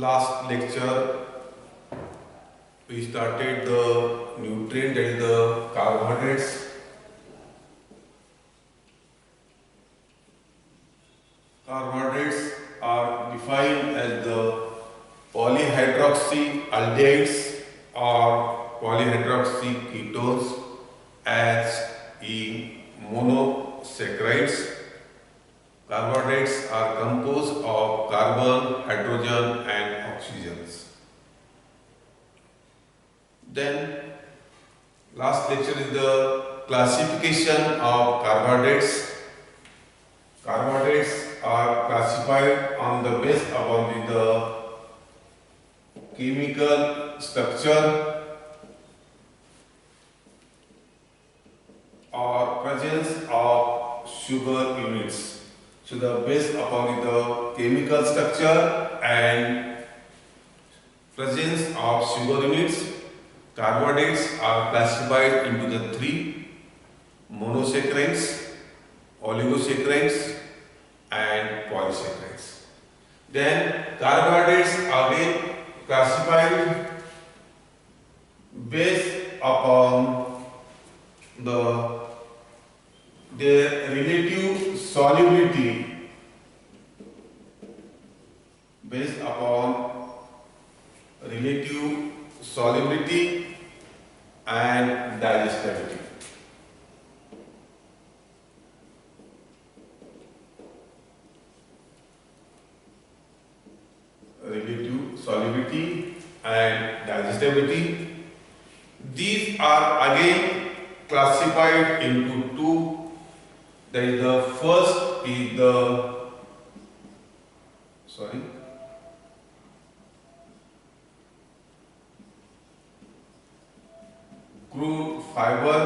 last lecture we started the nutrient and the carbohydrates. Carbohydrates are defined as the polyhydroxyaldehydes or polyhydroxy ketones as in monosaccharides. Carbohydrates are composed of carbon, hydrogen and oxygens. Then last lecture is the classification of carbohydrates. Carbohydrates are classified on the basis upon the chemical structure or presence of sugar units. So the based upon the chemical structure and presence of sugar units, carbohydrates are classified into the three: monosaccharides, oligosaccharides and polysaccharides. Then carbohydrates are again classified based upon their relative solubility, based upon relative solubility and digestibility. Relative solubility and digestibility. These are again classified into two. That is, the first is crude fiber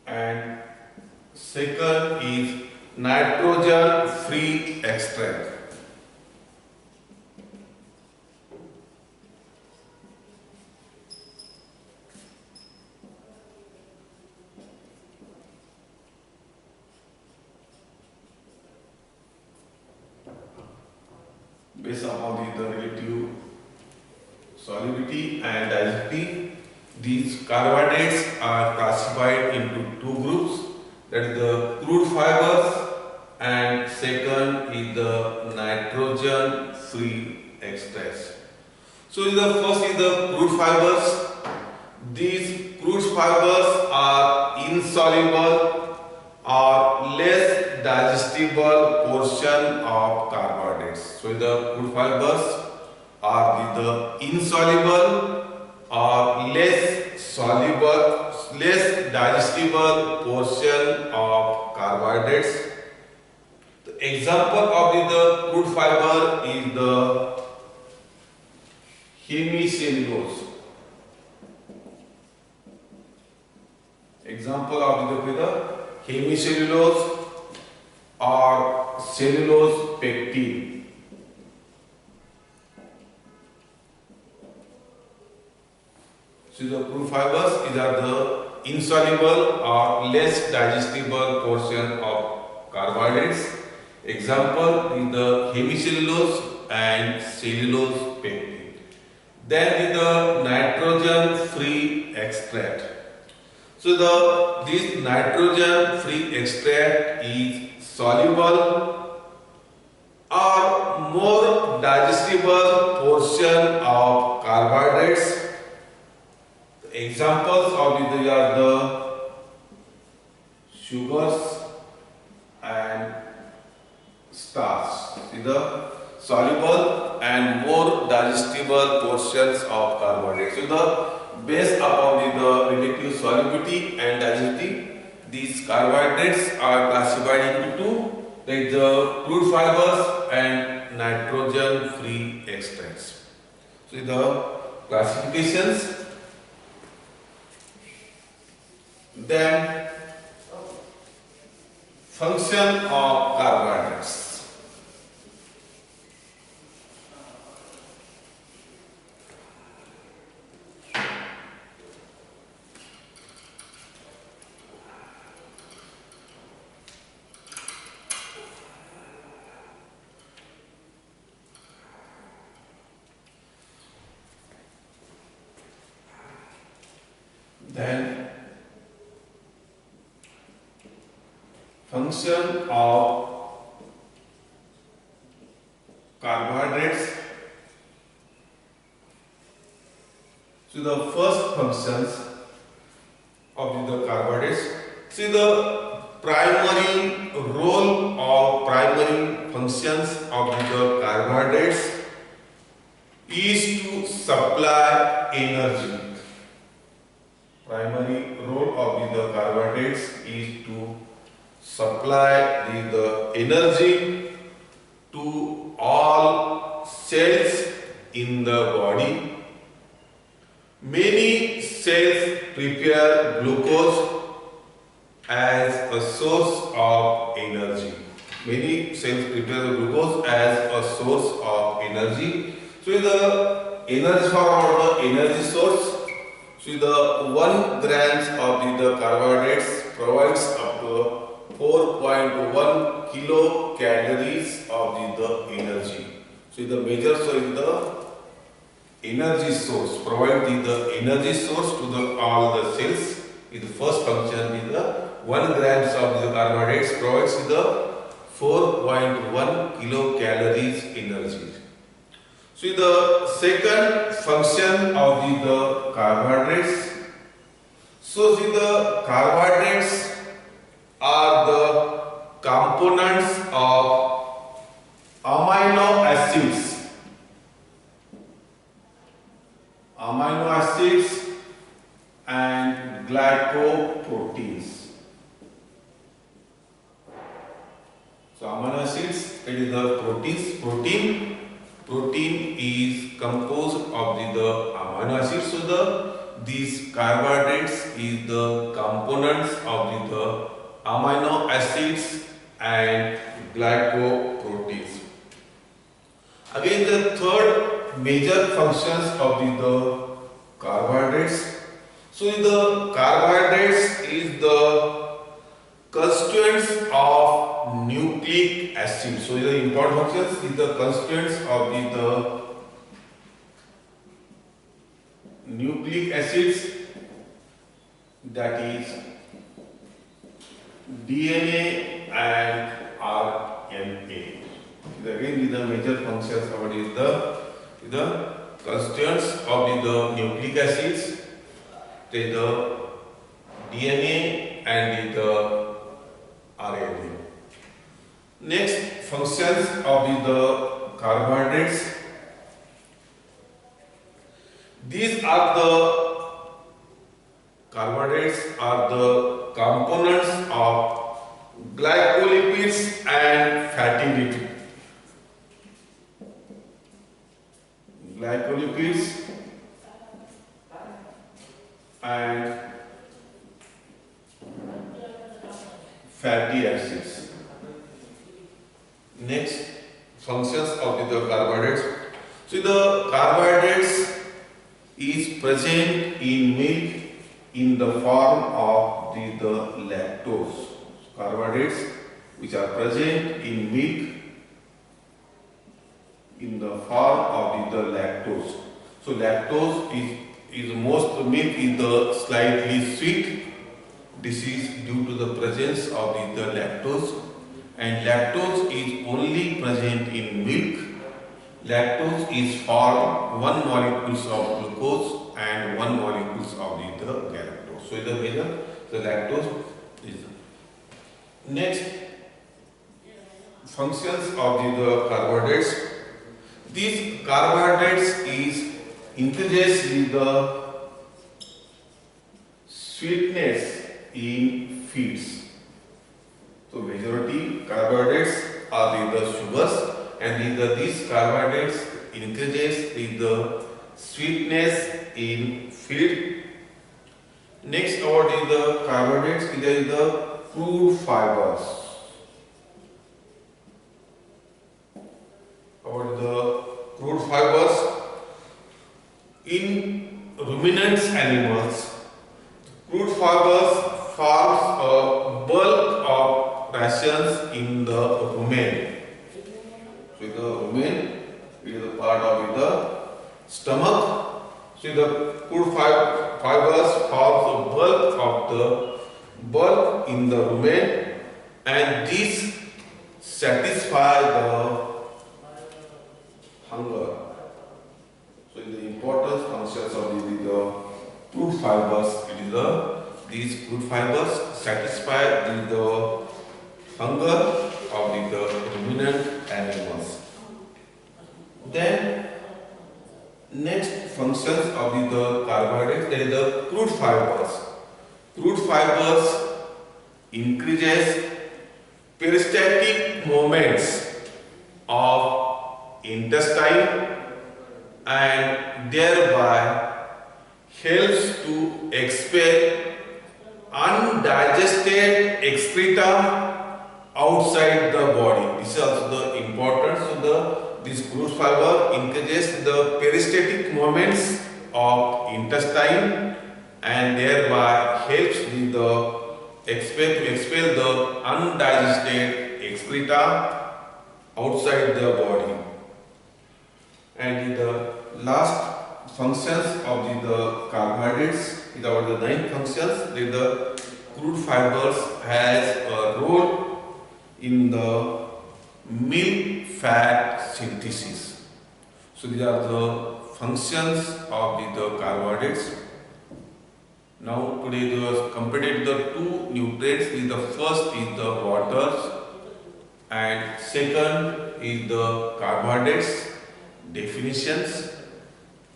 and second is nitrogen free extract. Based upon the relative solubility and digestibility, these carbohydrates are classified into two groups. That is the crude fibers and second is the nitrogen free extracts. So the first is the crude fibers. These crude fibers are insoluble or less digestible portion of carbohydrates. So the crude fibers are the insoluble or less soluble, less digestible portion of carbohydrates. The example of the crude fiber is the hemicellulose. Example of the hemicellulose or cellulose pectin. So the crude fibers are the insoluble or less digestible portion of carbohydrates. Example is the hemicellulose and cellulose pectin. Then is the nitrogen free extract. So this nitrogen free extract is soluble or more digestible portion of carbohydrates. The examples of these are the sugars and starch. These are soluble and more digestible portions of carbohydrates. So based upon the relative solubility and digestibility, these carbohydrates are classified into two: that is the crude fibers and nitrogen free extracts. So the classifications. Then function of carbohydrates. Then function of carbohydrates. So the first functions of the carbohydrates. See the primary role or primary functions of the carbohydrates is to supply energy. Primary role of the carbohydrates is to supply the energy to all cells in the body. Many cells prepare glucose as a source of energy. Many cells prepare glucose as a source of energy. So the energy form of the energy source. So the 1 grams of the carbohydrates provides up to 4.1 kilocalories of the energy. So the major source is the energy source. Provide the energy source to all the cells. The first function is the 1 grams of the carbohydrates provides the 4.1 kilocalories energy. So the second function of the carbohydrates. So the carbohydrates are the components of amino acids. Amino acids and glycoproteins. So amino acids, it is the proteins. Protein is composed of the amino acids. So these carbohydrates is the components of the amino acids and glycoproteins. Again, the third major functions of the carbohydrates. So the carbohydrates is the constituents of nucleic acid. So the important functions is the constituents of the nucleic acids, that is DNA and RNA. Again, the major functions of it is the constituents of the nucleic acids, the DNA and the RNA. Next, functions of the carbohydrates. These are the carbohydrates are the components of glycolipids and fatty lipids. Glycolipids and fatty acids. Next, functions of the carbohydrates. So the carbohydrates is present in milk in the form of the lactose. Carbohydrates which are present in milk in the form of the lactose. So lactose is most milk is the slightly sweet. This is due to the presence of the lactose, and lactose is only present in milk. Lactose is formed 1 molecules of glucose and 1 molecules of the galactose. So the major the lactose is. Next, functions of the carbohydrates. These carbohydrates is increases with the sweetness in feeds. So majority carbohydrates are the sugars, and these carbohydrates increases with the sweetness in feed. Next, about the carbohydrates is the crude fibers. About the crude fibers in ruminants animals, crude fibers forms a bulk of rations in the rumen. So the rumen is a part of the stomach. So the crude fibers forms the bulk in the rumen, and these satisfy the hunger. So the important functions of the crude fibers, it is these crude fibers satisfy the hunger of the ruminant animals. Then next functions of the carbohydrates, that is the crude fibers. Crude fibers increases peristaltic movements of intestine and thereby helps to expel undigested excreta outside the body. This is also the importance of this crude fiber increases the peristaltic movements of intestine and thereby helps with to expel the undigested excreta outside the body. And the last functions of the carbohydrates is about the 9 functions. The crude fibers has a role in the milk fat synthesis. So these are the functions of the carbohydrates. Now today we have completed the 2 nutrients. The first is the water and second is the carbohydrates, definitions,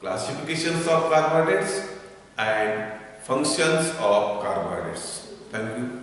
classifications of carbohydrates and functions of carbohydrates. Thank you.